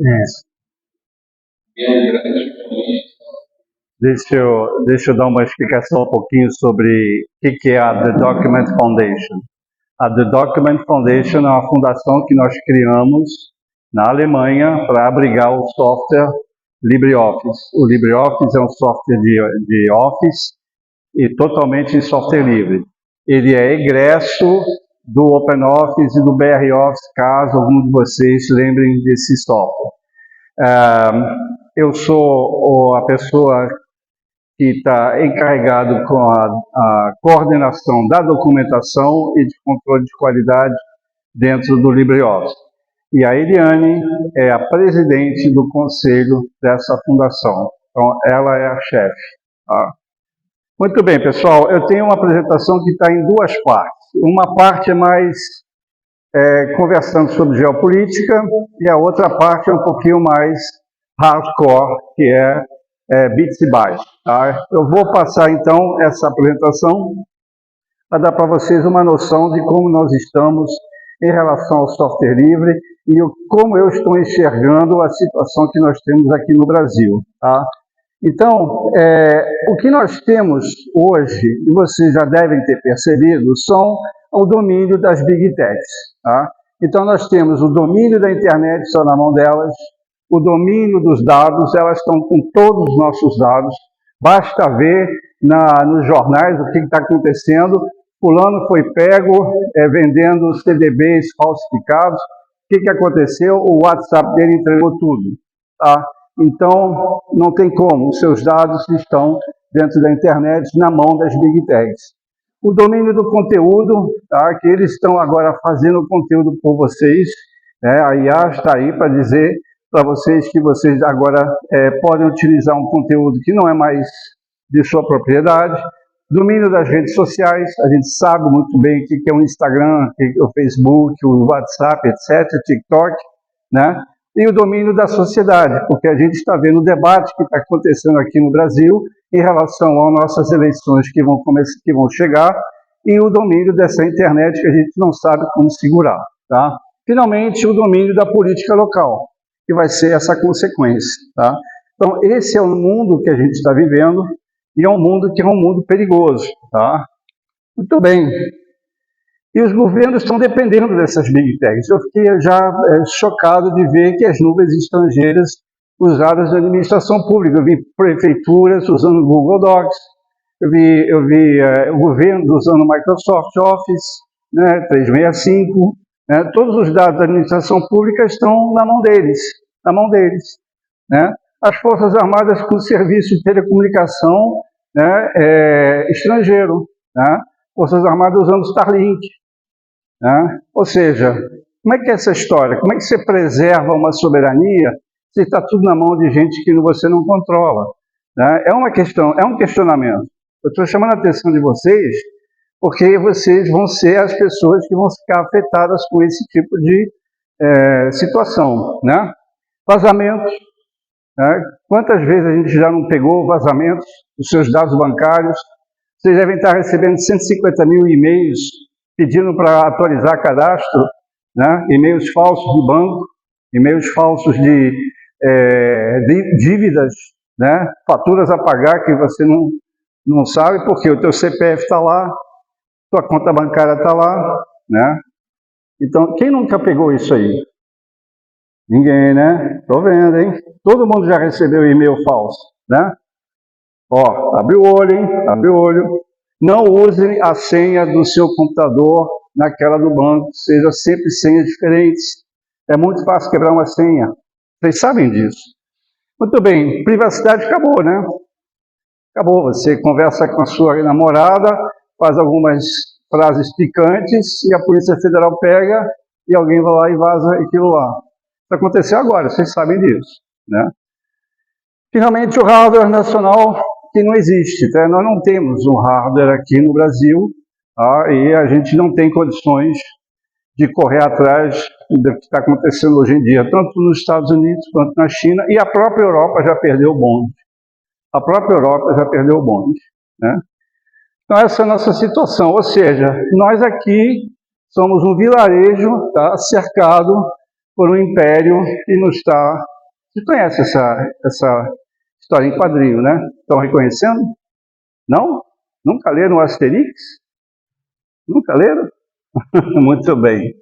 É. Deixa eu dar uma explicação um pouquinho sobre o que é a The Document Foundation. A The Document Foundation é uma fundação que nós criamos na Alemanha para abrigar o software LibreOffice. O LibreOffice é um software de Office e totalmente em software livre. Ele é egresso do OpenOffice e do BROffice, caso algum de vocês lembrem desse software. Eu sou a pessoa que está encarregado com a coordenação da documentação e de controle de qualidade dentro do LibreOffice. E a Eliane é a presidente do conselho dessa fundação. Então, ela é a chefe. Tá? Muito bem, pessoal. Eu tenho uma apresentação que está em duas partes. Uma parte é mais conversando sobre geopolítica e a outra parte é um pouquinho mais hardcore, que é bits e bytes. Tá? Eu vou passar, então, essa apresentação para dar para vocês uma noção de como nós estamos em relação ao software livre e como eu estou enxergando a situação que nós temos aqui no Brasil. Tá? Então, o que nós temos hoje, e vocês já devem ter percebido, são o domínio das Big Techs. Tá? Então, nós temos o domínio da internet, só na mão delas, o domínio dos dados, elas estão com todos os nossos dados, basta ver nos jornais o que está acontecendo, fulano foi pego vendendo CDBs falsificados, o que aconteceu? O WhatsApp dele entregou tudo. Tá? Então, não tem como, os seus dados estão dentro da internet, na mão das Big Techs. O domínio do conteúdo, tá? Que eles estão agora fazendo conteúdo por vocês, a IA está aí para dizer para vocês que vocês agora podem utilizar um conteúdo que não é mais de sua propriedade. Domínio das redes sociais, a gente sabe muito bem o que é o Instagram, o que é o Facebook, o WhatsApp, etc., TikTok, né? E o domínio da sociedade, porque a gente está vendo o debate que está acontecendo aqui no Brasil em relação às nossas eleições que vão chegar e o domínio dessa internet que a gente não sabe como segurar. Tá? Finalmente, o domínio da política local, que vai ser essa consequência. Tá? Então, esse é o mundo que a gente está vivendo e é um mundo que é um mundo perigoso. Tá? Muito bem. E os governos estão dependendo dessas Big Techs. Eu fiquei já chocado de ver que as nuvens estrangeiras usadas na administração pública. Eu vi prefeituras usando o Google Docs, eu vi o governo usando o Microsoft Office, né, 365. Né, todos os dados da administração pública estão na mão deles. Né? As Forças Armadas com serviço de telecomunicação, né, estrangeiro. Né? Forças Armadas usando Starlink. Né? Ou seja, como é que é essa história? Como é que você preserva uma soberania se está tudo na mão de gente que você não controla? Né? É uma questão, é um questionamento. Eu estou chamando a atenção de vocês porque vocês vão ser as pessoas que vão ficar afetadas com esse tipo de situação. Né? Vazamentos. Né? Quantas vezes a gente já não pegou vazamentos dos seus dados bancários? Vocês devem estar recebendo 150 mil e-mails pedindo para atualizar cadastro, né? E-mails falsos de banco, e-mails falsos de dívidas, né? Faturas a pagar que você não sabe, porque o teu CPF está lá, tua conta bancária está lá, né? Então, quem nunca pegou isso aí? Ninguém, né? Estou vendo, hein? Todo mundo já recebeu e-mail falso, né? Ó, abre o olho, hein? Abre o olho. Não use a senha do seu computador naquela do banco, seja sempre senhas diferentes. É muito fácil quebrar uma senha. Vocês sabem disso. Muito bem, privacidade acabou, né? Acabou, você conversa com a sua namorada, faz algumas frases picantes e a Polícia Federal pega e alguém vai lá e vaza aquilo lá. Isso aconteceu agora, vocês sabem disso, né? Finalmente, o hardware nacional que não existe. Tá? Nós não temos um hardware aqui no Brasil, tá? E a gente não tem condições de correr atrás do que está acontecendo hoje em dia, tanto nos Estados Unidos quanto na China, e a própria Europa já perdeu o bonde. Né? Então, essa é a nossa situação, ou seja, nós aqui somos um vilarejo, tá, cercado por um império que nos está... Você conhece essa história em quadrinho, né? Estão reconhecendo? Não? Nunca leram o Asterix? Nunca leram? Muito bem.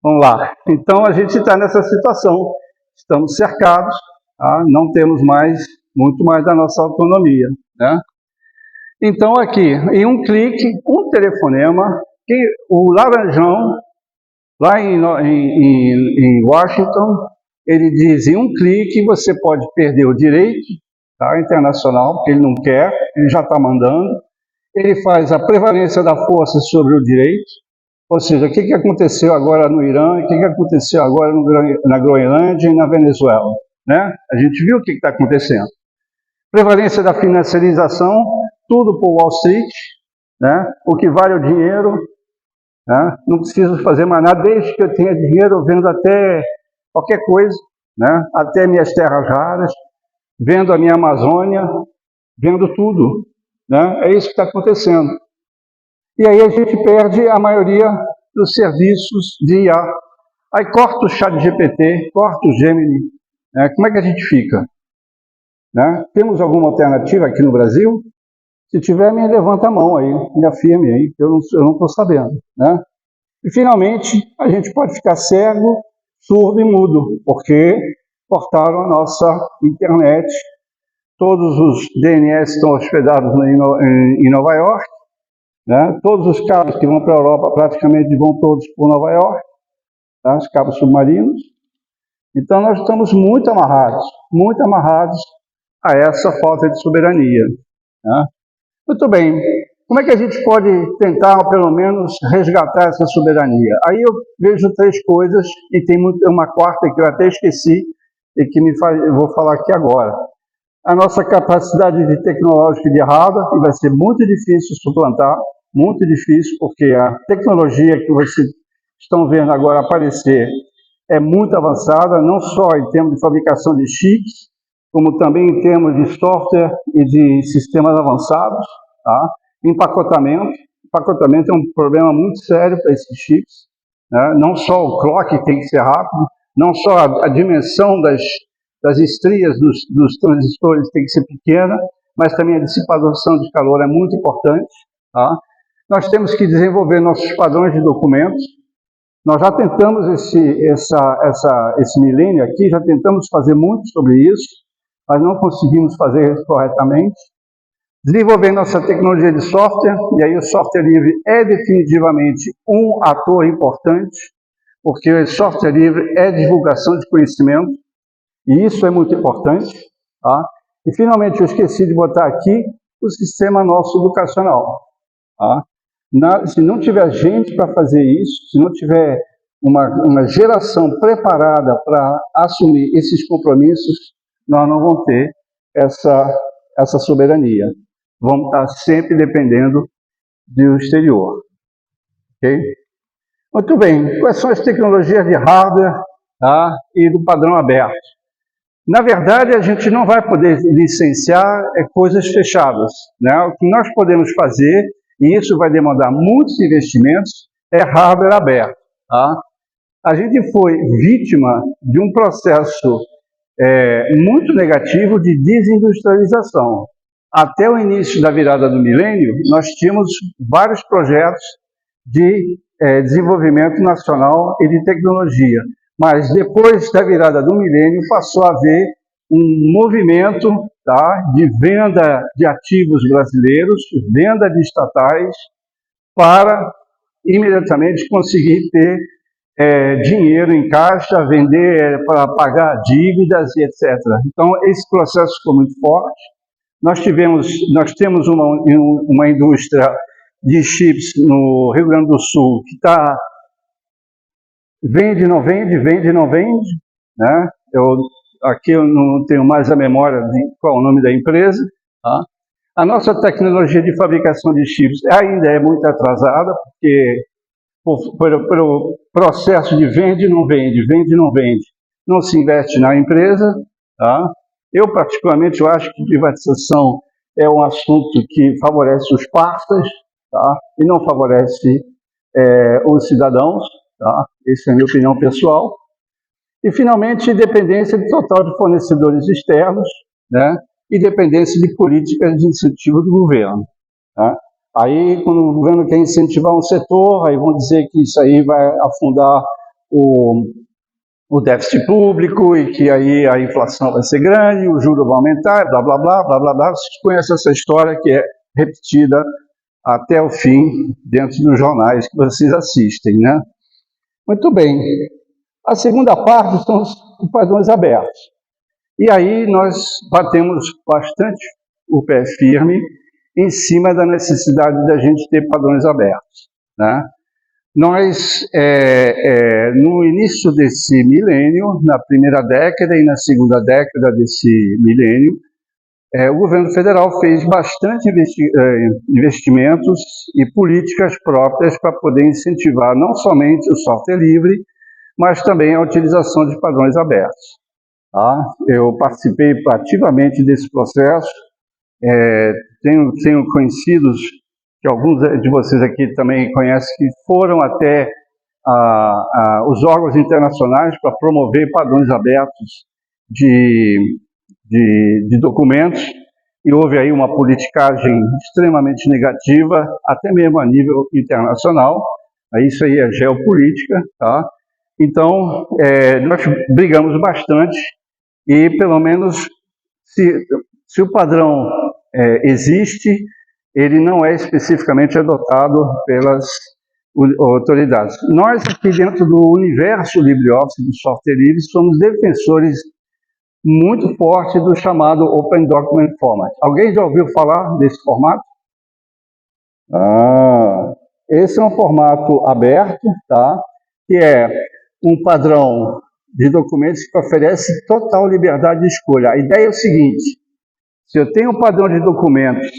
Vamos lá. Então, a gente está nessa situação. Estamos cercados, tá? Não temos muito mais da nossa autonomia, né? Então, aqui, em um clique, um telefonema, que o Laranjão, lá em Washington, ele diz, em um clique você pode perder o direito, tá, internacional, porque ele não quer, ele já está mandando. Ele faz a prevalência da força sobre o direito, ou seja, o que aconteceu agora no Irã, o que aconteceu agora na Groenlândia e na Venezuela, né? A gente viu o que está acontecendo. Prevalência da financiarização, tudo por Wall Street, né? O que vale o dinheiro, né? Não preciso fazer mais nada, desde que eu tenha dinheiro, eu vendo até qualquer coisa, né? Até minhas terras raras, vendo a minha Amazônia, vendo tudo, né? É isso que está acontecendo. E aí a gente perde a maioria dos serviços de IA. Aí corta o ChatGPT, corta o Gemini, né? Como é que a gente fica? Né? Temos alguma alternativa aqui no Brasil? Se tiver, me levanta a mão aí, me afirme aí, que eu não estou sabendo. Né? E finalmente, a gente pode ficar cego, surdo e mudo, porque cortaram a nossa internet. Todos os DNS estão hospedados em Nova York, né? Todos os cabos que vão para a Europa praticamente vão todos por Nova York, tá? Os cabos submarinos. Então nós estamos muito amarrados a essa falta de soberania. Né? Muito bem, como é que a gente pode tentar, pelo menos, resgatar essa soberania? Aí eu vejo três coisas, e tem uma quarta que eu até esqueci, e que eu vou falar aqui agora. A nossa capacidade tecnológica de hardware, que vai ser muito difícil suplantar, muito difícil, porque a tecnologia que vocês estão vendo agora aparecer é muito avançada, não só em termos de fabricação de chips, como também em termos de software e de sistemas avançados, tá? Empacotamento. Empacotamento é um problema muito sério para esses chips, né? Não só o clock tem que ser rápido, não só a dimensão das estrias dos transistores tem que ser pequena, mas também a dissipação de calor é muito importante, tá? Nós temos que desenvolver nossos padrões de documentos. Nós já tentamos esse milênio aqui, já tentamos fazer muito sobre isso, mas não conseguimos fazer corretamente. Desenvolver nossa tecnologia de software, e aí o software livre é definitivamente um ator importante, porque o software livre é divulgação de conhecimento, e isso é muito importante. Tá? E finalmente eu esqueci de botar aqui o sistema nosso educacional. Tá? Se não tiver gente para fazer isso, se não tiver uma geração preparada para assumir esses compromissos, nós não vamos ter essa soberania. Vamos estar sempre dependendo do exterior. Okay? Muito bem, quais são as tecnologias de hardware, tá? E do padrão aberto? Na verdade, a gente não vai poder licenciar coisas fechadas. Né? O que nós podemos fazer, e isso vai demandar muitos investimentos, é hardware aberto. Tá? A gente foi vítima de um processo muito negativo de desindustrialização. Até o início da virada do milênio, nós tínhamos vários projetos de desenvolvimento nacional e de tecnologia. Mas depois da virada do milênio, passou a haver um movimento, tá, de venda de ativos brasileiros, venda de estatais, para imediatamente conseguir ter dinheiro em caixa, vender para pagar dívidas e etc. Então, esse processo ficou muito forte. Nós temos uma indústria de chips no Rio Grande do Sul que está vende, não vende, vende, não vende, né? Aqui eu não tenho mais a memória de qual é o nome da empresa. Tá? A nossa tecnologia de fabricação de chips ainda é muito atrasada, porque pelo processo de vende, não vende, vende, não vende, não se investe na empresa. Tá? Eu, particularmente, eu acho que privatização é um assunto que favorece os parceiros, tá? E não favorece os cidadãos, tá? Essa é a minha opinião pessoal. E, finalmente, independência total de fornecedores externos, né? E dependência de políticas de incentivo do governo. Tá? Aí, quando o governo quer incentivar um setor, aí vão dizer que isso aí vai afundar o déficit público e que aí a inflação vai ser grande, o juro vai aumentar, blá, blá, blá, blá, blá, blá. Vocês conhecem essa história que é repetida até o fim dentro dos jornais que vocês assistem, né? Muito bem. A segunda parte são os padrões abertos. E aí nós batemos bastante o pé firme em cima da necessidade da gente ter padrões abertos, né? Nós, no início desse milênio, na primeira década e na segunda década desse milênio, o governo federal fez bastante investimentos e políticas próprias para poder incentivar não somente o software livre, mas também a utilização de padrões abertos. Tá? Eu participei ativamente desse processo, tenho conhecidos, que alguns de vocês aqui também conhecem, que foram até os órgãos internacionais para promover padrões abertos de documentos, e houve aí uma politicagem extremamente negativa, até mesmo a nível internacional. Isso aí é geopolítica, tá? Então, nós brigamos bastante e, pelo menos, se o padrão existe, ele não é especificamente adotado pelas autoridades. Nós, aqui dentro do universo LibreOffice, do software livre, somos defensores muito fortes do chamado Open Document Format. Alguém já ouviu falar desse formato? Esse é um formato aberto, tá? Que é um padrão de documentos que oferece total liberdade de escolha. A ideia é o seguinte: se eu tenho um padrão de documentos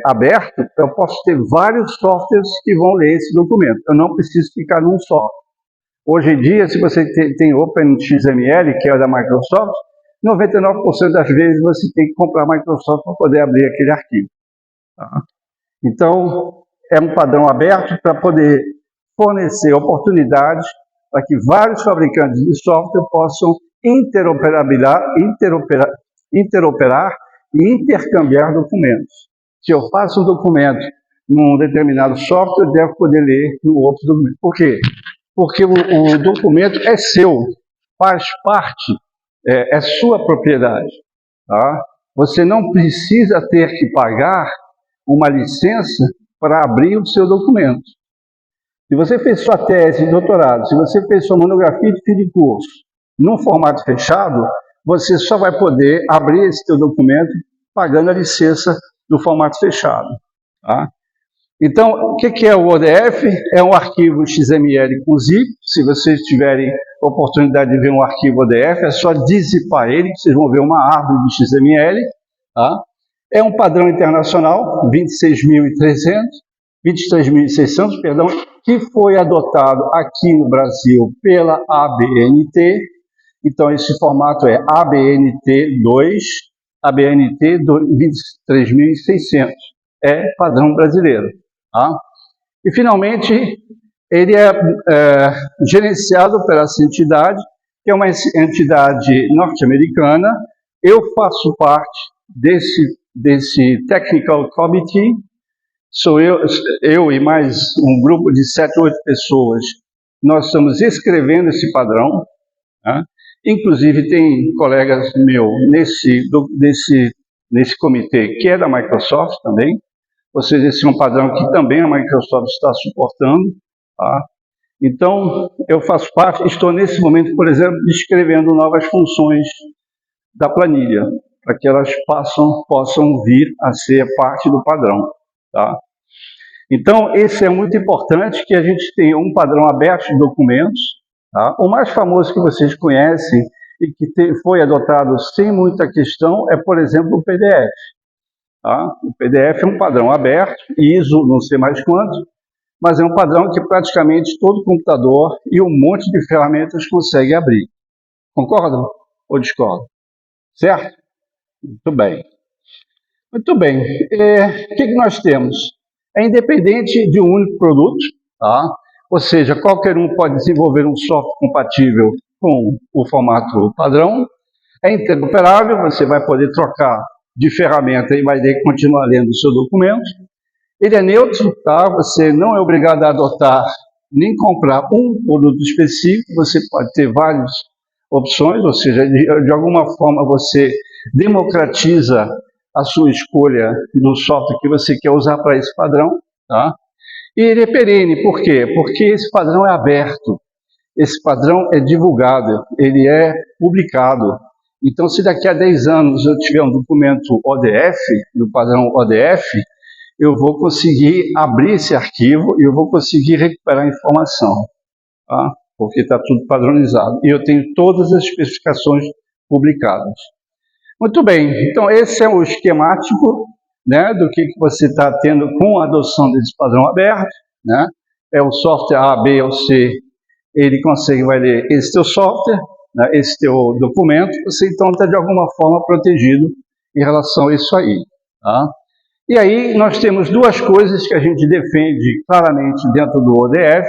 aberto, eu posso ter vários softwares que vão ler esse documento. Eu não preciso ficar num só. Hoje em dia, se você tem OpenXML, que é da Microsoft, 99% das vezes você tem que comprar a Microsoft para poder abrir aquele arquivo. Tá? Então, é um padrão aberto para poder fornecer oportunidades para que vários fabricantes de software possam interoperar e intercambiar documentos. Se eu faço um documento num determinado software, eu devo poder ler no outro documento. Por quê? Porque o documento é seu, faz parte, é sua propriedade. Tá? Você não precisa ter que pagar uma licença para abrir o seu documento. Se você fez sua tese de doutorado, se você fez sua monografia de fim de curso num formato fechado, você só vai poder abrir esse seu documento pagando a licença do formato fechado. Tá? Então, o que é o ODF? É um arquivo XML com zip. Se vocês tiverem oportunidade de ver um arquivo ODF, é só dizipar ele, que vocês vão ver uma árvore de XML. Tá? É um padrão internacional, 23.600, perdão, que foi adotado aqui no Brasil pela ABNT. Então, esse formato é ABNT2, ABNT 23.600. É padrão brasileiro. Tá? E, finalmente, ele é gerenciado pela essa entidade, que é uma entidade norte-americana. Eu faço parte desse Technical Committee. Sou eu e mais um grupo de 7 ou 8 pessoas. Nós estamos escrevendo esse padrão. Tá? Inclusive, tem colegas meus nesse comitê que é da Microsoft também. Ou seja, esse é um padrão que também a Microsoft está suportando. Tá? Então, eu faço parte, estou nesse momento, por exemplo, escrevendo novas funções da planilha, para que elas possam vir a ser parte do padrão. Tá? Então, esse é muito importante, que a gente tenha um padrão aberto de documentos. Tá? O mais famoso que vocês conhecem e que foi adotado sem muita questão é, por exemplo, o PDF. Tá? O PDF é um padrão aberto, ISO, não sei mais quanto, mas é um padrão que praticamente todo computador e um monte de ferramentas consegue abrir. Concordam ou discordam? Certo? Muito bem. Muito bem. O que nós temos? É independente de um único produto. Tá? ou seja, qualquer um pode desenvolver um software compatível com o formato padrão, é interoperável, você vai poder trocar de ferramenta e vai ter que continuar lendo o seu documento. Ele é neutro, tá? Você não é obrigado a adotar nem comprar um produto específico, você pode ter várias opções, ou seja, de alguma forma você democratiza a sua escolha do software que você quer usar para esse padrão, tá? E ele é perene, por quê? Porque esse padrão é aberto, esse padrão é divulgado, ele é publicado. Então, se daqui a 10 anos eu tiver um documento ODF, no padrão ODF, eu vou conseguir abrir esse arquivo e eu vou conseguir recuperar a informação, tá? Porque está tudo padronizado. E eu tenho todas as especificações publicadas. Muito bem, então esse é o esquemático, né, do que você está tendo com a adoção desse padrão aberto, né? É o software A, B ou C, ele consegue, vai ler esse teu software, né, esse teu documento, você então está de alguma forma protegido em relação a isso aí, tá? E aí nós temos duas coisas que a gente defende claramente dentro do ODF,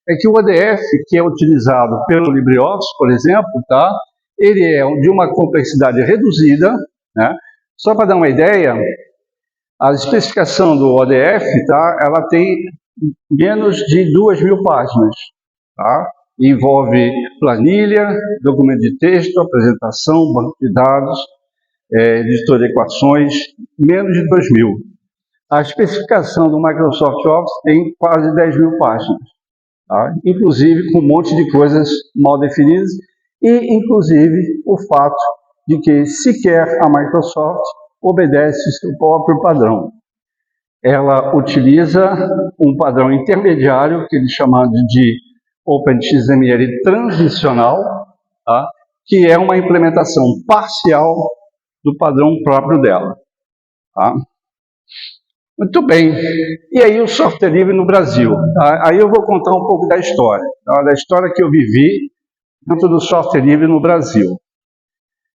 é que o ODF, que é utilizado pelo LibreOffice, por exemplo, tá? Ele é de uma complexidade reduzida, né? Só para dar uma ideia, a especificação do ODF, tá? Ela tem menos de 2.000 páginas, tá? Envolve planilha, documento de texto, apresentação, banco de dados, editor de equações, menos de 2.000. A especificação do Microsoft Office tem quase 10.000 páginas, tá? Inclusive com um monte de coisas mal definidas e, inclusive, o fato de que sequer a Microsoft obedece seu próprio padrão. Ela utiliza um padrão intermediário, que eles chamam de OpenXML transicional, tá? Que é uma implementação parcial do padrão próprio dela, tá? Muito bem. E aí o software livre no Brasil? Tá? Aí eu vou contar um pouco da história, tá? Da história que eu vivi dentro do software livre no Brasil.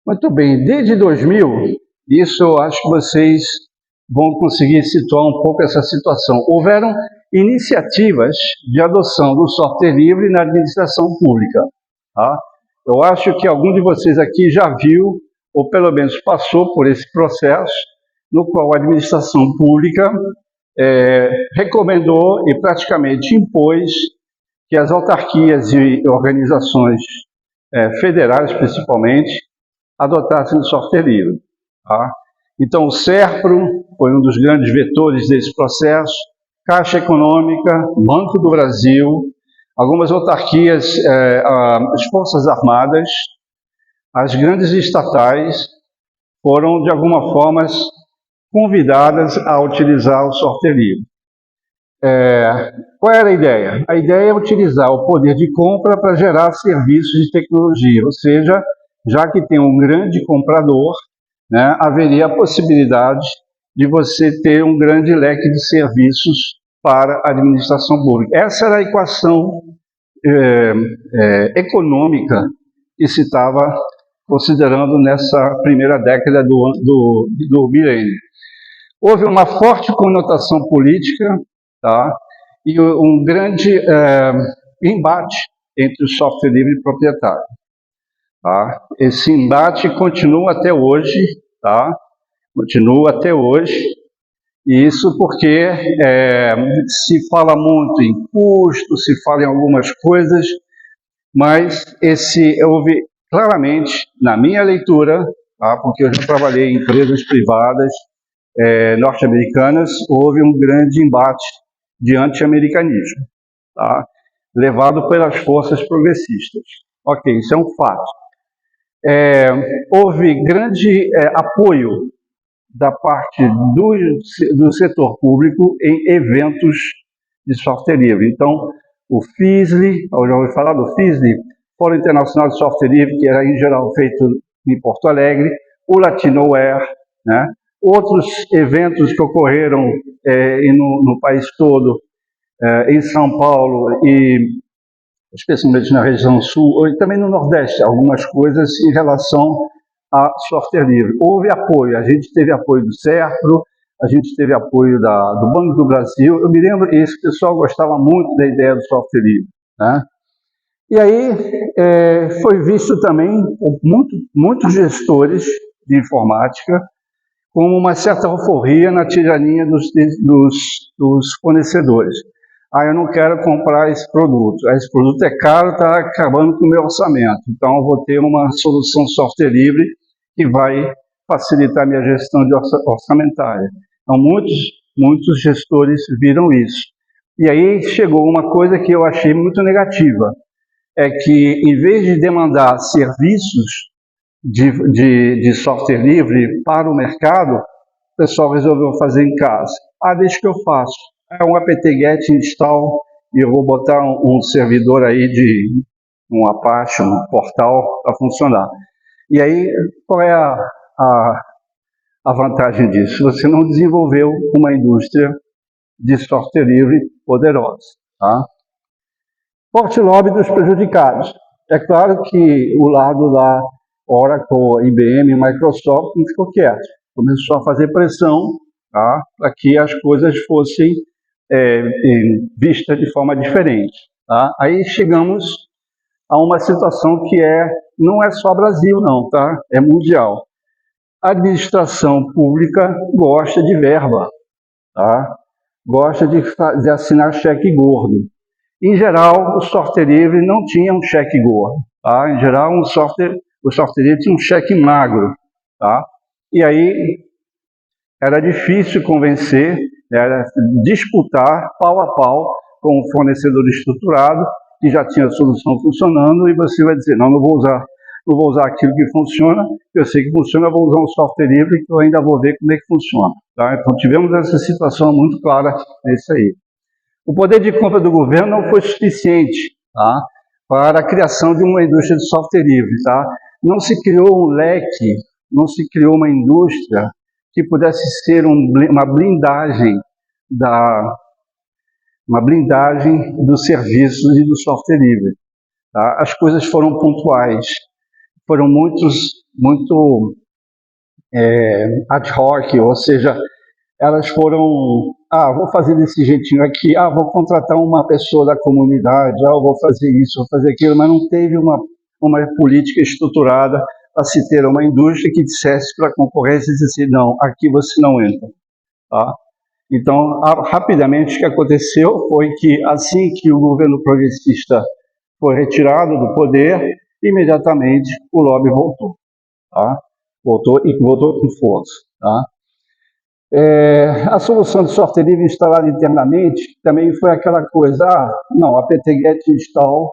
Muito bem, desde 2000, isso eu acho que vocês vão conseguir situar um pouco essa situação. Houveram iniciativas de adoção do software livre na administração pública, tá? Eu acho que algum de vocês aqui já viu, ou pelo menos passou por esse processo, no qual a administração pública recomendou e praticamente impôs que as autarquias e organizações federais, principalmente, adotassem o software livre, tá? Então, o SERPRO foi um dos grandes vetores desse processo, Caixa Econômica, Banco do Brasil, algumas autarquias, as Forças Armadas, as grandes estatais foram, de alguma forma, convidadas a utilizar o software livre. Qual era a ideia? A ideia é utilizar o poder de compra para gerar serviços de tecnologia, ou seja, já que tem um grande comprador, né, haveria a possibilidade de você ter um grande leque de serviços para a administração pública. Essa era a equação econômica que se estava considerando nessa primeira década do milênio. Houve uma forte conotação política, tá? E um grande embate entre o software livre e proprietário. Tá? Esse embate continua até hoje, tá? Continua até hoje, e isso porque se fala muito em custo, se fala em algumas coisas, mas houve claramente, na minha leitura, tá? Porque eu já trabalhei em empresas privadas norte-americanas, houve um grande embate de anti-americanismo, tá? Levado pelas forças progressistas. Ok, isso é um fato. Houve grande apoio da parte do setor público em eventos de software livre. Então, o FISLI, eu já ouvi falar do FISLI, Fórum Internacional de Software Livre, que era em geral feito em Porto Alegre, o Latinoware, né? Outros eventos que ocorreram no país todo, em São Paulo e especialmente na região sul, e também no Nordeste, algumas coisas em relação a software livre. Houve apoio, a gente teve apoio do SERPRO, a gente teve apoio do Banco do Brasil. Eu me lembro que esse pessoal gostava muito da ideia do software livre, né? E aí foi visto também por muitos gestores de informática como uma certa alforria na tirania dos fornecedores. Eu não quero comprar esse produto. Esse produto é caro, está acabando com o meu orçamento. Então, eu vou ter uma solução software livre que vai facilitar a minha gestão orçamentária. Então, muitos gestores viram isso. E aí chegou uma coisa que eu achei muito negativa, é que, em vez de demandar serviços de software livre para o mercado, o pessoal resolveu fazer em casa. Deixa que eu faço. É um apt-get install e eu vou botar um servidor aí de um Apache, um portal para funcionar. E aí, qual é a vantagem disso? Você não desenvolveu uma indústria de software livre poderosa. Tá? Forte lobby dos prejudicados. É claro que o lado da Oracle, IBM, Microsoft não ficou quieto. Começou a fazer pressão, tá, para que as coisas fossem vistas de forma diferente. Tá? Aí chegamos a uma situação que não é só Brasil, não, tá? É mundial. A administração pública gosta de verba, tá? Gosta de assinar cheque gordo. Em geral, o software livre não tinha um cheque gordo. Tá? Em geral, o software livre tinha um cheque magro. Tá? E aí era difícil convencer, era disputar pau a pau com um fornecedor estruturado que já tinha a solução funcionando e você vai dizer, não vou usar aquilo que funciona, eu sei que funciona, eu vou usar um software livre que eu ainda vou ver como é que funciona. Tá? Então tivemos essa situação muito clara nesse aí. O poder de compra do governo não foi suficiente, tá, para a criação de uma indústria de software livre. Tá? Não se criou um leque, não se criou uma indústria que pudesse ser uma blindagem dos serviços e do software livre. Tá? As coisas foram pontuais, foram muito ad hoc, ou seja, elas foram, vou fazer desse jeitinho aqui, vou contratar uma pessoa da comunidade, vou fazer isso, vou fazer aquilo, mas não teve uma política estruturada para se ter uma indústria que dissesse para a concorrência, assim, não, aqui você não entra. Tá? Então, rapidamente o que aconteceu foi que assim que o governo progressista foi retirado do poder, imediatamente o lobby voltou. Tá? Voltou com força. Tá? A solução de software livre instalada internamente também foi aquela coisa, não, apt-get install,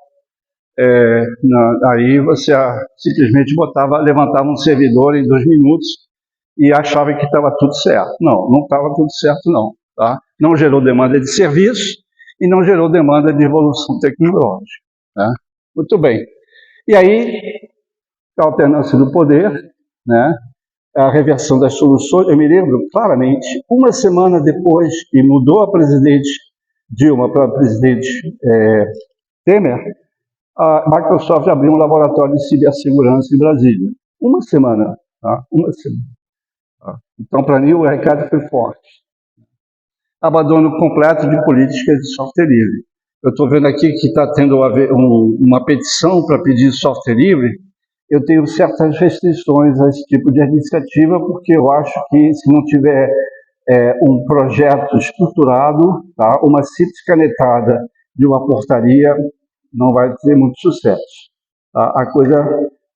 aí você simplesmente levantava um servidor em 2 minutos e achava que estava tudo certo. Não estava tudo certo não. Tá? Não gerou demanda de serviço e não gerou demanda de evolução tecnológica. Tá? Muito bem. E aí, a alternância do poder, né? A reversão das soluções, eu me lembro claramente, uma semana depois que mudou a presidente Dilma para a presidente Temer, a Microsoft abriu um laboratório de cibersegurança em Brasília. Uma semana. Tá? Uma semana. Tá? Então, para mim, o recado foi forte. Abandono completo de políticas de software livre. Eu estou vendo aqui que está tendo uma petição para pedir software livre. Eu tenho certas restrições a esse tipo de iniciativa, porque eu acho que se não tiver um projeto estruturado, tá, uma simples canetada de uma portaria, não vai ter muito sucesso. Tá? A coisa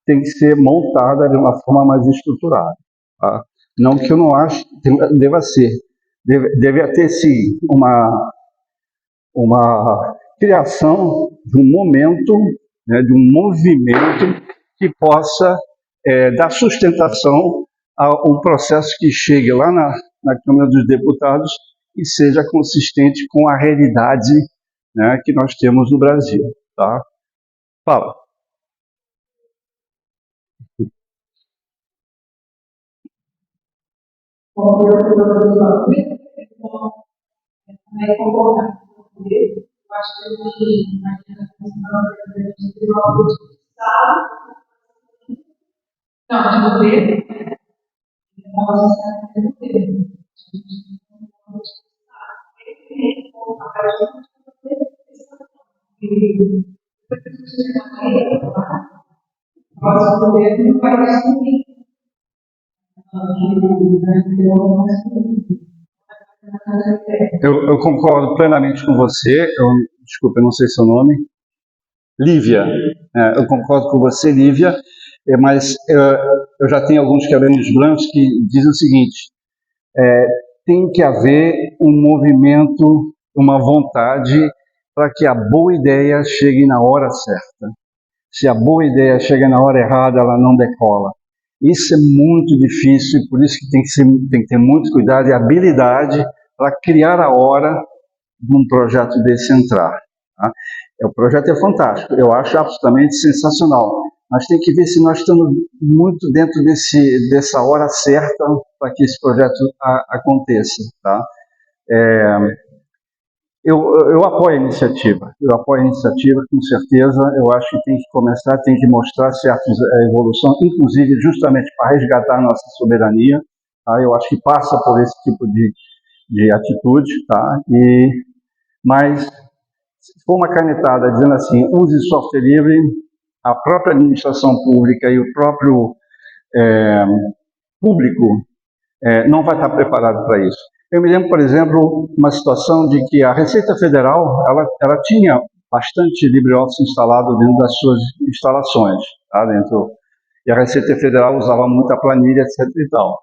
tem que ser montada de uma forma mais estruturada. Tá? Não que eu não acho que deva ser. Deve ter, sim, uma criação de um momento, né, de um movimento que possa dar sustentação a um processo que chegue lá na Câmara dos Deputados e seja consistente com a realidade, né, que nós temos no Brasil. Tá? Fala. Bom, eu também concordar com ele. Eu acho que a gente tem uma política de Estado, não, de governo, nós estamos tendo governo. Eu concordo plenamente com você. Desculpa, eu não sei seu nome. Lívia. Eu concordo com você, Lívia, mas eu já tenho alguns cabelos brancos que dizem o seguinte: tem que haver um movimento, uma vontade para que a boa ideia chegue na hora certa. Se a boa ideia chega na hora errada, ela não decola. Isso é muito difícil, por isso que tem que ter muito cuidado e habilidade para criar a hora de um projeto desse entrar. Tá? O projeto é fantástico, eu acho absolutamente sensacional, mas tem que ver se nós estamos muito dentro dessa hora certa para que esse projeto aconteça. Tá? Eu apoio a iniciativa, com certeza. Eu acho que tem que começar, tem que mostrar certa evolução, inclusive justamente para resgatar a nossa soberania. Tá? Eu acho que passa por esse tipo de atitude, tá? Mas se for uma canetada dizendo assim, use software livre, a própria administração pública e o próprio público não vai estar preparado para isso. Eu me lembro, por exemplo, uma situação de que a Receita Federal ela tinha bastante LibreOffice instalado dentro das suas instalações, tá? E a Receita Federal usava muita planilha, etc. e tal.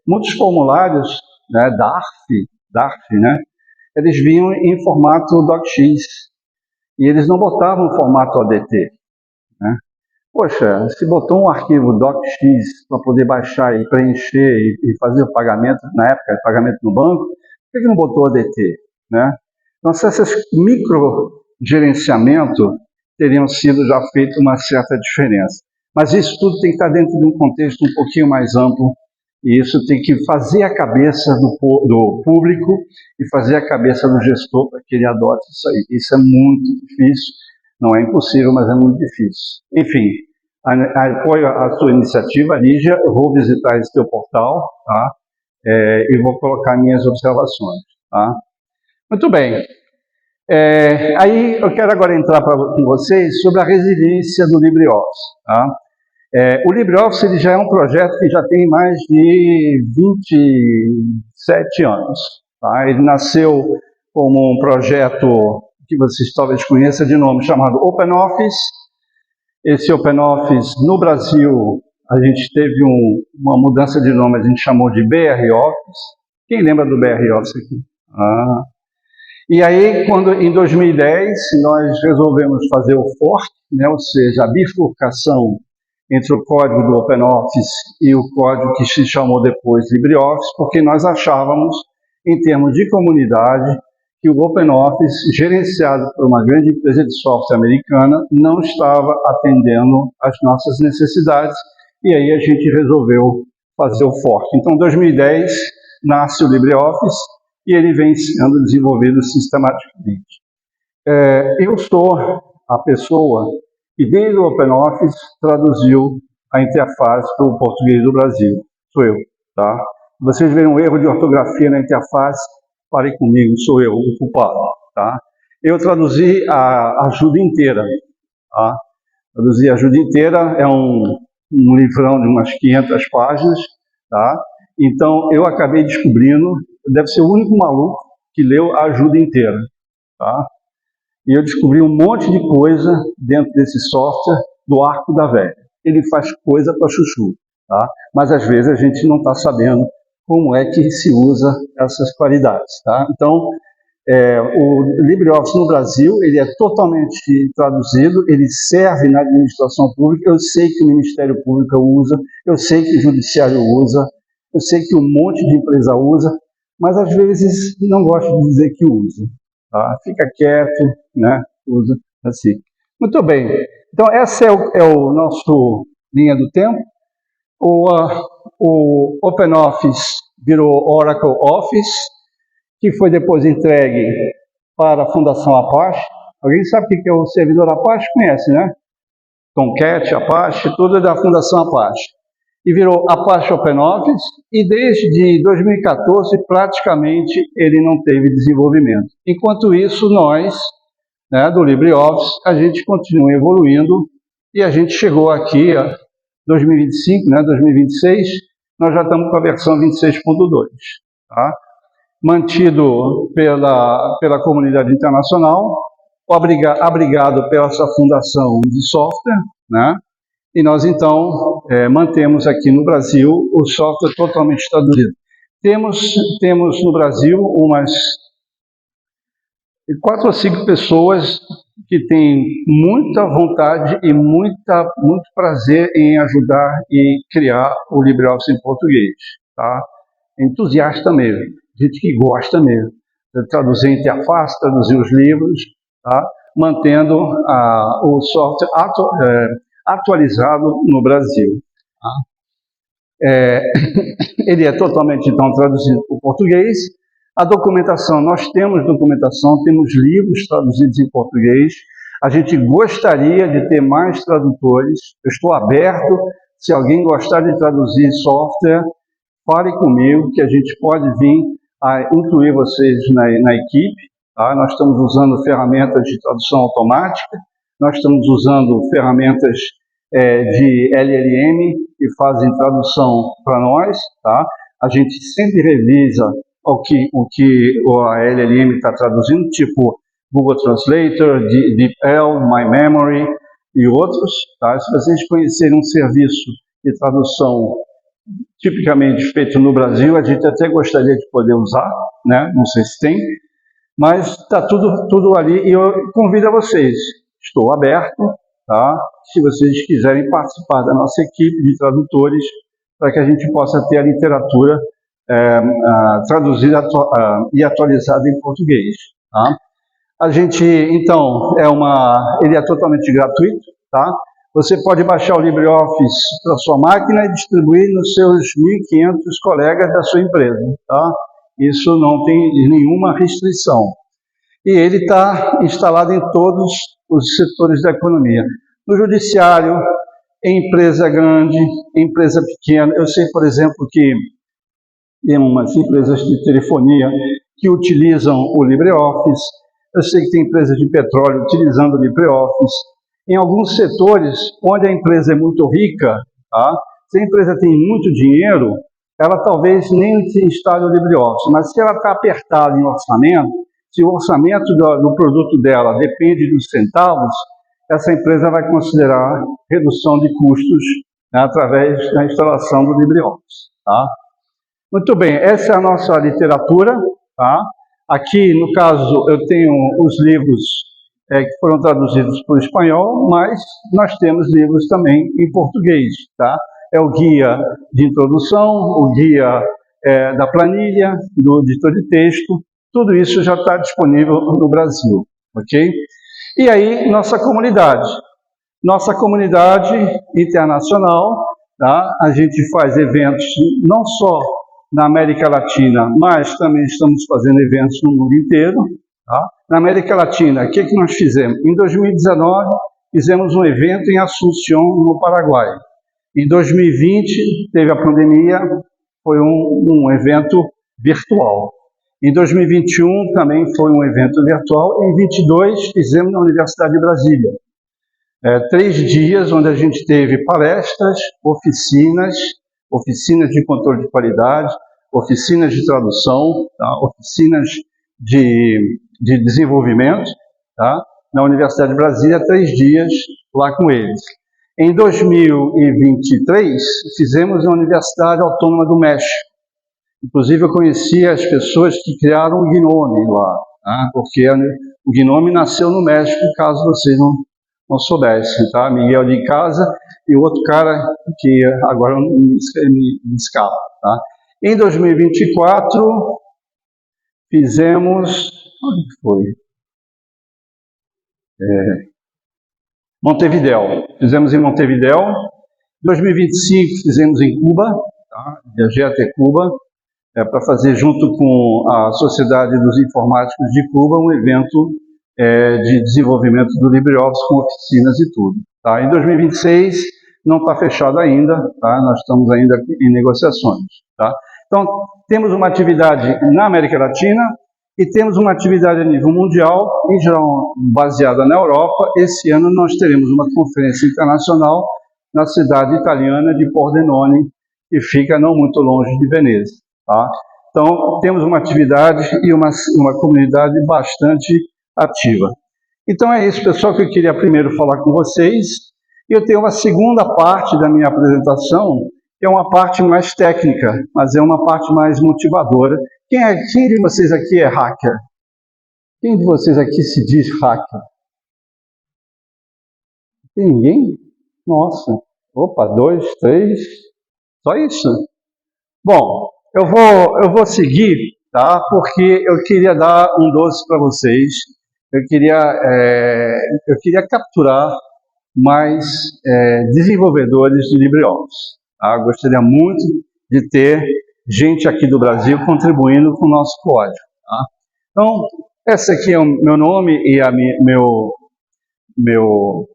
Muitos formulários, né, DARF, né, eles vinham em formato DocX e eles não botavam o formato ODT. Né? Poxa, se botou um arquivo DocX para poder baixar e preencher e fazer o pagamento, na época, pagamento no banco, por que não botou ODT? Né? Então, se esses microgerenciamento teriam sido já feito uma certa diferença. Mas isso tudo tem que estar dentro de um contexto um pouquinho mais amplo, e isso tem que fazer a cabeça do público e fazer a cabeça do gestor para que ele adote isso aí. Isso é muito difícil, não é impossível, mas é muito difícil. Enfim, apoio a sua iniciativa, Lígia. Eu vou visitar esse teu portal, tá? E vou colocar minhas observações. Tá? Muito bem. Aí eu quero agora entrar com vocês sobre a resiliência do LibreOffice. Tá? O LibreOffice ele já é um projeto que já tem mais de 27 anos. Tá? Ele nasceu como um projeto que vocês talvez conheçam de nome chamado OpenOffice. Esse OpenOffice, no Brasil, a gente teve uma mudança de nome, a gente chamou de BROffice. Quem lembra do BROffice aqui? E aí, quando em 2010, nós resolvemos fazer o fork, né, ou seja, a bifurcação entre o código do OpenOffice e o código que se chamou depois LibreOffice, porque nós achávamos, em termos de comunidade, que o OpenOffice, gerenciado por uma grande empresa de software americana, não estava atendendo às nossas necessidades, e aí a gente resolveu fazer o fork. Então, em 2010, nasce o LibreOffice, e ele vem sendo desenvolvido sistematicamente. Eu sou a pessoa que, desde o OpenOffice, traduziu a interface para o português do Brasil. Sou eu. Tá? Vocês verem um erro de ortografia na interface, parem comigo, sou eu o culpado. Tá? Eu traduzi a ajuda inteira. Tá? Traduzi a ajuda inteira, é um livrão de umas 500 páginas. Tá? Então, eu acabei descobrindo, deve ser o único maluco que leu a ajuda inteira. Tá? E eu descobri um monte de coisa dentro desse software do arco da velha. Ele faz coisa para chuchu, tá? Mas às vezes a gente não está sabendo como é que se usa essas qualidades. Tá? Então, o LibreOffice no Brasil, ele é totalmente traduzido, ele serve na administração pública, eu sei que o Ministério Público usa, eu sei que o Judiciário usa, eu sei que um monte de empresa usa, mas às vezes não gosto de dizer que usa. Tá? Fica quieto, né? Usa assim. Muito bem. Então, essa é o nosso linha do tempo. O OpenOffice virou Oracle Office, que foi depois entregue para a Fundação Apache. Alguém sabe o que é o servidor Apache? Conhece, né? Tomcat, Apache, tudo é da Fundação Apache. e virou Apache OpenOffice, e desde 2014 praticamente ele não teve desenvolvimento. Enquanto isso, nós, né, do LibreOffice, a gente continua evoluindo e a gente chegou aqui a 2025, né, 2026, nós já estamos com a versão 26.2, tá? Mantido pela comunidade internacional, abrigado pela essa fundação de software, né? E nós, então, mantemos aqui no Brasil o software totalmente traduzido. Temos no Brasil umas 4 ou 5 pessoas que têm muita vontade e muito prazer em ajudar e criar o LibreOffice em português, tá? Entusiasta mesmo, gente que gosta mesmo de traduzir a interface, traduzir os livros, tá? Mantendo o software atualizado no Brasil. Tá? Ele é totalmente, então, traduzido para o português. A documentação, nós temos documentação, temos livros traduzidos em português. A gente gostaria de ter mais tradutores. Eu estou aberto, se alguém gostar de traduzir software, fale comigo, que a gente pode vir a incluir vocês na equipe. Tá? Nós estamos usando ferramentas de tradução automática, nós estamos usando ferramentas de LLM que fazem tradução para nós. Tá? A gente sempre revisa o que a LLM está traduzindo, tipo Google Translator, DeepL, My Memory e outros. Tá? Se vocês conhecerem um serviço de tradução tipicamente feito no Brasil, a gente até gostaria de poder usar, né? Não sei se tem, mas está tudo ali e eu convido a vocês. Estou aberto, tá? Se vocês quiserem participar da nossa equipe de tradutores, para que a gente possa ter a literatura traduzida e atualizada em português. Tá? A gente, então, ele é totalmente gratuito, tá? Você pode baixar o LibreOffice para sua máquina e distribuir nos seus 1.500 colegas da sua empresa, tá? Isso não tem nenhuma restrição. E ele está instalado em todos os setores da economia. No judiciário, em empresa grande, em empresa pequena. Eu sei, por exemplo, que tem umas empresas de telefonia que utilizam o LibreOffice. Eu sei que tem empresas de petróleo utilizando o LibreOffice. Em alguns setores, onde a empresa é muito rica, tá? Se a empresa tem muito dinheiro, ela talvez nem instale o LibreOffice, mas se ela está apertada em orçamento, se o orçamento do produto dela depende dos centavos, essa empresa vai considerar redução de custos, né, através da instalação do LibreOffice. Tá? Muito bem, essa é a nossa literatura. Tá? Aqui, no caso, eu tenho os livros que foram traduzidos para o espanhol, mas nós temos livros também em português. Tá? É o guia de introdução, o guia da planilha, do editor de texto, tudo isso já está disponível no Brasil, ok? E aí, nossa comunidade internacional, tá? A gente faz eventos não só na América Latina, mas também estamos fazendo eventos no mundo inteiro. Tá? Na América Latina, o que nós fizemos? Em 2019, fizemos um evento em Asunción, no Paraguai. Em 2020, teve a pandemia, foi um evento virtual. Em 2021, também foi um evento virtual. Em 2022, fizemos na Universidade de Brasília. 3 dias onde a gente teve palestras, oficinas de controle de qualidade, oficinas de tradução, tá? Oficinas de desenvolvimento, tá? Na Universidade de Brasília, 3 dias lá com eles. Em 2023, fizemos na Universidade Autônoma do México. Inclusive, eu conheci as pessoas que criaram o Gnome lá, tá? Porque o Gnome nasceu no México, caso vocês não soubessem, tá? Miguel de Casa e o outro cara que agora me escapa, tá? Em 2024, fizemos... Onde foi? Montevidéu. Fizemos em Montevidéu. Em 2025, fizemos em Cuba, tá? Viajei até Cuba, para fazer, junto com a Sociedade dos Informáticos de Cuba, um evento de desenvolvimento do LibreOffice com oficinas e tudo. Tá? Em 2026, não está fechado ainda, tá? Nós estamos ainda em negociações. Tá? Então, temos uma atividade na América Latina e temos uma atividade a nível mundial, em geral baseada na Europa. Esse ano nós teremos uma conferência internacional na cidade italiana de Pordenone, que fica não muito longe de Veneza. Tá? Então, temos uma atividade e uma comunidade bastante ativa. Então é isso, pessoal, que eu queria primeiro falar com vocês. Eu tenho uma segunda parte da minha apresentação, que é uma parte mais técnica, mas é uma parte mais motivadora. Quem de vocês aqui é hacker? Quem de vocês aqui se diz hacker? Tem ninguém? Nossa, opa, 2, 3, só isso? Bom, eu vou seguir, tá? Porque eu queria dar um doce para vocês. Eu queria capturar mais desenvolvedores de LibreOffice. Tá? Eu gostaria muito de ter gente aqui do Brasil contribuindo com o nosso código. Tá? Então, esse aqui é o meu nome e meu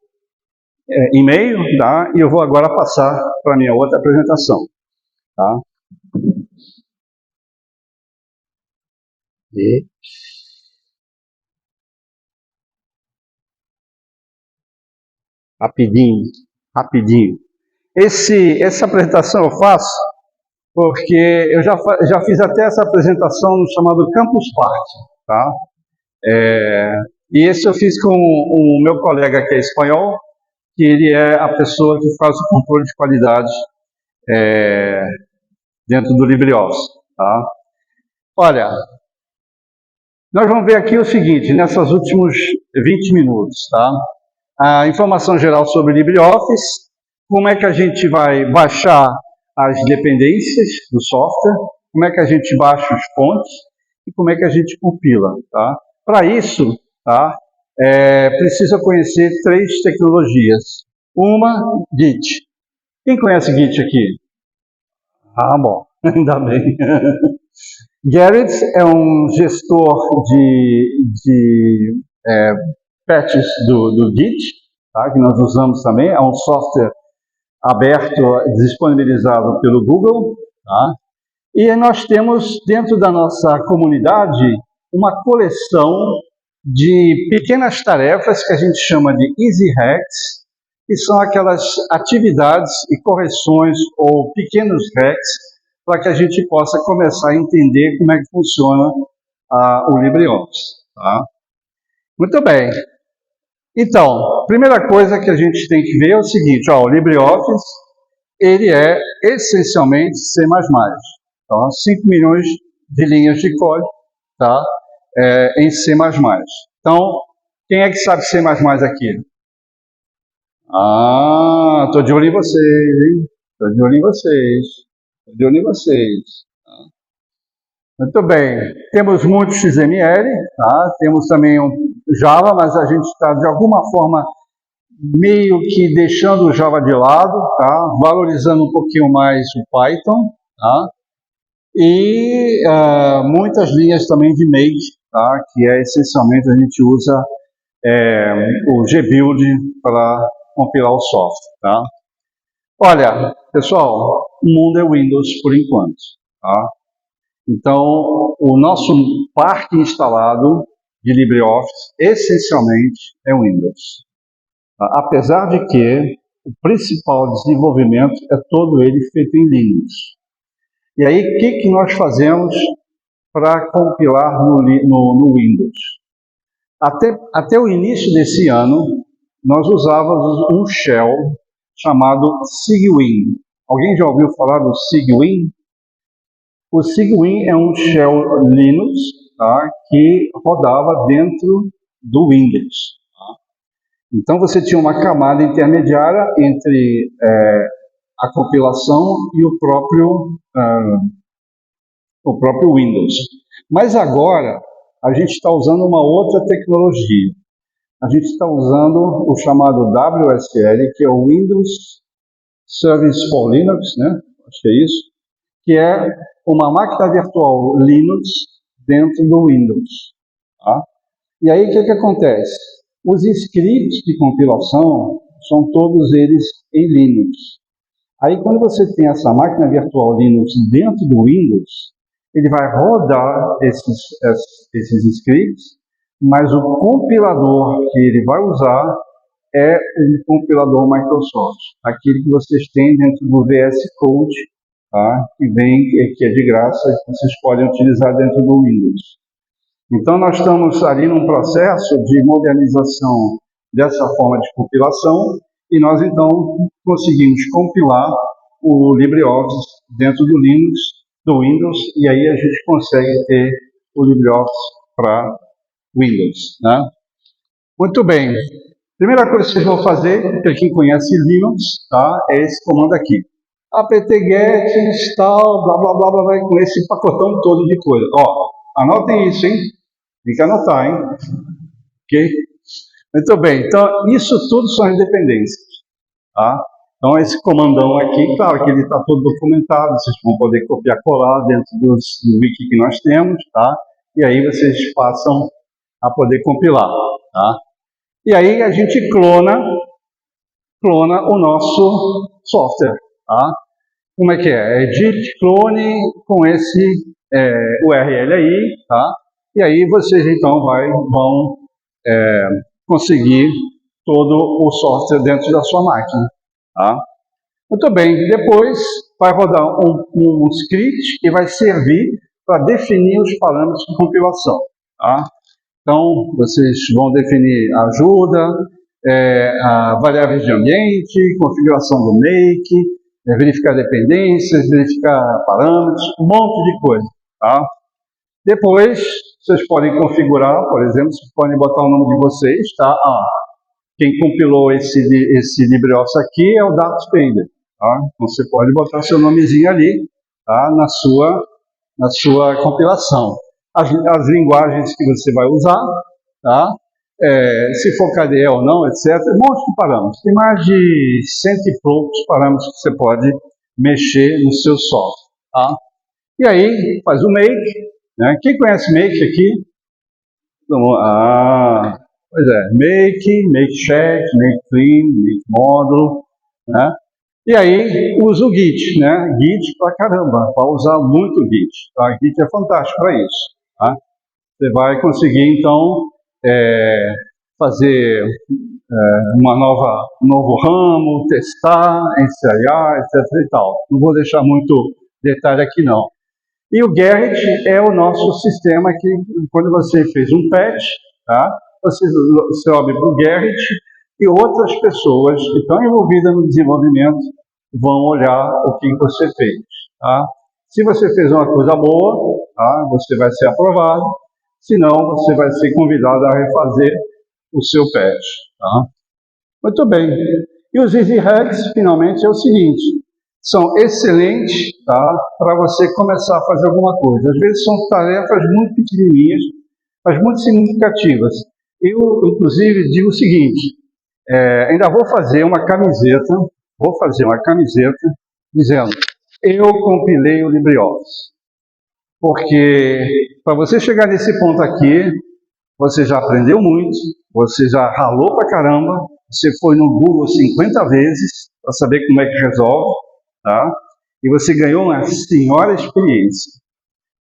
e-mail, tá? E eu vou agora passar para a minha outra apresentação. Tá? Rapidinho. Essa apresentação eu faço porque eu já fiz até essa apresentação no chamado Campus Party, tá? E esse eu fiz com o meu colega que é espanhol, que ele é a pessoa que faz o controle de qualidade dentro do LibreOffice, tá? Olha, nós vamos ver aqui o seguinte, nesses últimos 20 minutos, tá? A informação geral sobre LibreOffice, como é que a gente vai baixar as dependências do software, como é que a gente baixa os fontes e como é que a gente compila. Tá? Para isso, tá, precisa conhecer 3 tecnologias. Uma, Git. Quem conhece Git aqui? Ah, bom, ainda bem. Gerrit é um gestor de patches do Git, tá, que nós usamos também, é um software aberto, disponibilizado pelo Google, tá? E nós temos dentro da nossa comunidade uma coleção de pequenas tarefas que a gente chama de Easy Hacks, que são aquelas atividades e correções ou pequenos hacks para que a gente possa começar a entender como é que funciona o LibreOffice. Tá? Muito bem. Então, primeira coisa que a gente tem que ver é o seguinte, ó, o LibreOffice, ele é essencialmente C++. Então, 5 milhões de linhas de código, tá? Em C++. Então, quem é que sabe C++ aqui? Ah, estou de olho em vocês, hein? Estou de olho em vocês. Estou de olho em vocês. Muito bem, temos muito XML, tá? Temos também um Java, mas a gente está de alguma forma meio que deixando o Java de lado, tá? Valorizando um pouquinho mais o Python, tá? E muitas linhas também de make, tá? Que essencialmente a gente usa o gbuild para compilar o software. Tá? Olha, pessoal, o mundo é Windows por enquanto. Tá? Então, o nosso parque instalado de LibreOffice, essencialmente, é Windows. Apesar de que o principal desenvolvimento é todo ele feito em Linux. E aí, o que nós fazemos para compilar no Windows? Até o início desse ano, nós usávamos um shell chamado Cygwin. Alguém já ouviu falar do Cygwin? O Cygwin é um shell Linux, tá, que rodava dentro do Windows. Tá? Então você tinha uma camada intermediária entre a compilação e o próprio Windows. Mas agora a gente está usando uma outra tecnologia. A gente está usando o chamado WSL, que é o Windows Service for Linux, né? Acho que é isso, que é uma máquina virtual Linux dentro do Windows. Tá? E aí o que acontece? Os scripts de compilação são todos eles em Linux. Aí, quando você tem essa máquina virtual Linux dentro do Windows, ele vai rodar esses scripts, mas o compilador que ele vai usar é um compilador Microsoft, aquele que vocês têm dentro do VS Code, tá? Que é de graça, que vocês podem utilizar dentro do Windows. Então, nós estamos ali num processo de modernização dessa forma de compilação, e nós, então, conseguimos compilar o LibreOffice dentro do Linux, do Windows, e aí a gente consegue ter o LibreOffice para Windows, né? Muito bem. Primeira coisa que vocês vão fazer, para quem conhece Linux, tá? É esse comando aqui. apt-get install, blá, blá, blá, blá, blá, com esse pacotão todo de coisa. Ó, anotem isso, hein? Tem que anotar, hein? Ok? Muito bem. Então, isso tudo são as dependências, tá? Então, esse comandão aqui, claro que ele está todo documentado, vocês vão poder copiar e colar dentro do wiki que nós temos, tá? E aí vocês passam a poder compilar, tá? E aí a gente clona o nosso software, tá? Como é que é? Edit clone com esse URL aí, tá? E aí vocês então vão conseguir todo o software dentro da sua máquina, tá? Muito bem, depois vai rodar um script que vai servir para definir os parâmetros de compilação, tá? Então, vocês vão definir ajuda, variáveis de ambiente, configuração do make, verificar dependências, verificar parâmetros, um monte de coisa, tá? Depois, vocês podem configurar, por exemplo, vocês podem botar o nome de vocês, tá? Quem compilou esse LibreOffice aqui é o DartSpender, tá? Então, você pode botar seu nomezinho ali, tá? Na sua compilação. As linguagens que você vai usar, tá? Se for KDE ou não, etc. Um monte de parâmetros. Tem mais de 100 e poucos parâmetros que você pode mexer no seu software, tá? E aí, faz o make, né? Quem conhece make aqui? Pois é, make check, make clean, make módulo, né? E aí, usa o Git, né? Git pra caramba, para usar muito o Git, tá? Git é fantástico para isso, tá? Você vai conseguir, então, fazer um novo ramo, testar, ensaiar, etc. e tal. Não vou deixar muito detalhe aqui, não. E o Gerrit é o nosso sistema que, quando você fez um patch, tá? Você sobe para o Gerrit e outras pessoas que estão envolvidas no desenvolvimento vão olhar o que você fez, tá? Se você fez uma coisa boa, tá? Você vai ser aprovado. Se não, você vai ser convidado a refazer o seu patch, tá? Muito bem. E os Easy Hacks, finalmente, é o seguinte: são excelentes, tá? Para você começar a fazer alguma coisa. Às vezes são tarefas muito pequenininhas, mas muito significativas. Eu, inclusive, digo o seguinte: ainda vou fazer uma camiseta dizendo: eu compilei o LibreOffice. Porque para você chegar nesse ponto aqui, você já aprendeu muito, você já ralou pra caramba, você foi no Google 50 vezes para saber como é que resolve, tá? E você ganhou uma senhora experiência.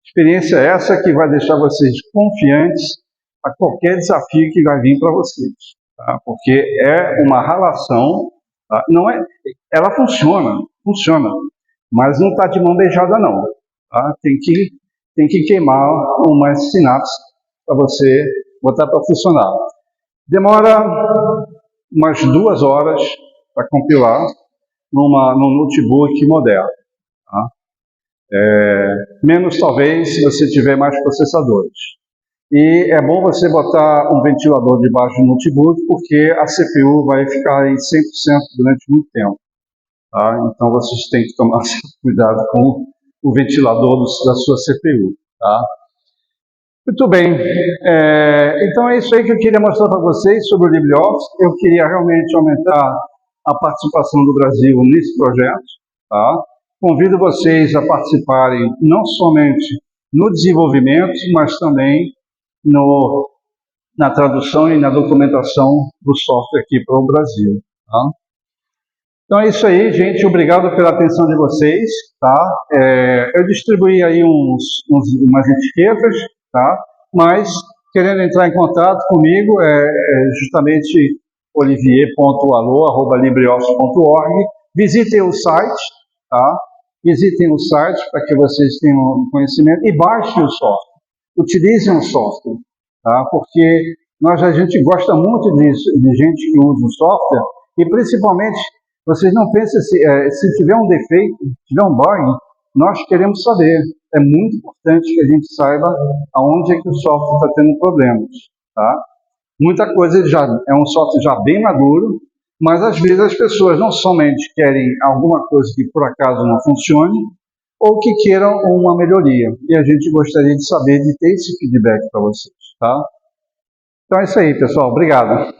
Experiência essa que vai deixar vocês confiantes a qualquer desafio que vai vir para vocês, tá? Porque é uma relação, tá? Não é, ela funciona, mas não está de mão beijada não, tá? Tem que queimar umas sinapses para você botar para funcionar. Demora umas 2 horas para compilar num notebook moderno, tá? Menos talvez se você tiver mais processadores. E é bom você botar um ventilador debaixo do notebook, porque a CPU vai ficar em 100% durante muito tempo, tá? Então vocês têm que tomar cuidado com o ventilador da sua CPU, tá? Muito bem, então é isso aí que eu queria mostrar para vocês sobre o LibreOffice. Eu queria realmente aumentar a participação do Brasil nesse projeto, tá? Convido vocês a participarem não somente no desenvolvimento, mas também na tradução e na documentação do software aqui para o Brasil, Tá? Então é isso aí, gente. Obrigado pela atenção de vocês. Tá? Eu distribuí aí umas etiquetas, tá? Mas querendo entrar em contato comigo, justamente olivier.alô@libreoffice.org. Visitem o site, tá? Visitem o site para que vocês tenham conhecimento e baixem o software. Utilizem o software, tá? Porque a gente gosta muito disso, de gente que usa o software e principalmente, vocês não pensem se tiver um defeito, tiver um bug, nós queremos saber. É muito importante que a gente saiba aonde é que o software está tendo problemas, tá? Muita coisa é um software já bem maduro, mas às vezes as pessoas não somente querem alguma coisa que por acaso não funcione, ou que queiram uma melhoria. E a gente gostaria de saber, de ter esse feedback para vocês, tá? Então é isso aí, pessoal. Obrigado.